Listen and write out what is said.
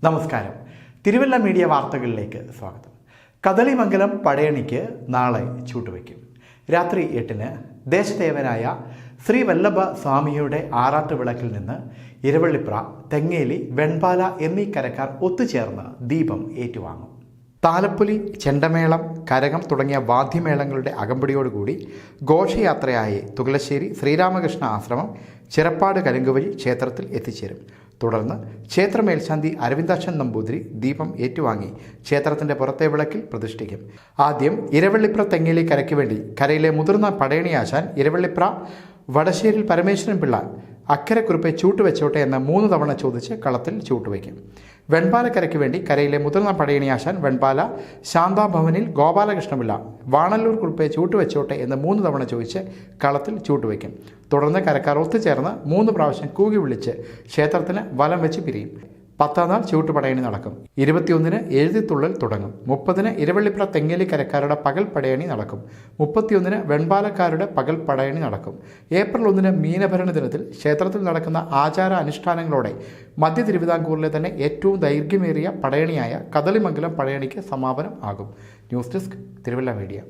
നമസ്കാരം. തിരുവല്ല മീഡിയ വാർത്തകളിലേക്ക് സ്വാഗതം. കദളിമംഗലം പടയണിക്ക് നാളെ ചൂട്ടുവയ്ക്കും. രാത്രി 8-ന് ദേശദേവനായ ശ്രീ വല്ലഭ സ്വാമിയുടെ ആറാട്ട് വിളക്കിൽ നിന്ന് ഇരവള്ളിപ്ര, തെങ്ങേലി, വെൺപാല എന്നീ കരക്കാർ ഒത്തുചേർന്ന് ദീപം ഏറ്റുവാങ്ങും. താലപ്പൊലി, ചെണ്ടമേളം, കരകം തുടങ്ങിയ വാദ്യമേളങ്ങളുടെ അകമ്പടിയോടുകൂടി ഘോഷയാത്രയായി തുകലശ്ശേരി ശ്രീരാമകൃഷ്ണ ആശ്രമം ചിറപ്പാട് കലുങ്കുവഴി ക്ഷേത്രത്തിൽ എത്തിച്ചേരും. തുടർന്ന് ക്ഷേത്ര മേൽശാന്തി അരവിന്ദാക്ഷൻ നമ്പൂതിരി ദീപം ഏറ്റുവാങ്ങി ക്ഷേത്രത്തിൻ്റെ പുറത്തെ വിളക്കിൽ പ്രതിഷ്ഠിക്കും. ആദ്യം ഇരവള്ളിപ്ര തെങ്ങേലി കരയ്ക്ക് വേണ്ടി കരയിലെ മുതിർന്ന പടയണിയാശാൻ ഇരവള്ളിപ്ര വടശ്ശേരിൽ പരമേശ്വരൻ പിള്ള അക്കരക്കുറിപ്പെ ചൂട്ടുവെച്ചോട്ടെ എന്ന് 3 തവണ ചോദിച്ച് കളത്തിൽ ചൂട്ടുവയ്ക്കും. വെൺപാലക്കരയ്ക്ക് വേണ്ടി കരയിലെ മുതിർന്ന പടയണിയാശാൻ വെൺപാല ശാന്താഭവനിൽ ഗോപാലകൃഷ്ണപിള്ള വാണല്ലൂർ കുറിപ്പെ ചൂട്ടുവെച്ചോട്ടെ എന്ന് 3 തവണ ചോദിച്ച് കളത്തിൽ ചൂട്ടുവയ്ക്കും. തുടർന്ന് കരക്കാർ ഒത്തുചേർന്ന് 3 പ്രാവശ്യം കൂകി വിളിച്ച് ക്ഷേത്രത്തിന് വലം വെച്ച് പിരിയും. 10-ാം നാൾ ചൂട്ടുപടയണി നടക്കും. 21-ന് എഴുതിത്തുള്ളൽ തുടങ്ങും. 30-ന് ഇരവള്ളിപ്ര തെങ്ങേലി കരക്കാരുടെ പകൽ പടയണി നടക്കും. 31-ന് വെൺപാലക്കാരുടെ പകൽ പടയണി നടക്കും. ഏപ്രിൽ 1-ന് മീനഭരണ ദിനത്തിൽ ക്ഷേത്രത്തിൽ നടക്കുന്ന ആചാര അനുഷ്ഠാനങ്ങളോടെ മധ്യ തിരുവിതാംകൂറിലെ തന്നെ ഏറ്റവും ദൈർഘ്യമേറിയ പടയണിയായ കദളിമംഗലം പടയണിക്ക് സമാപനം ആകും. News desk, Thiruvalla media.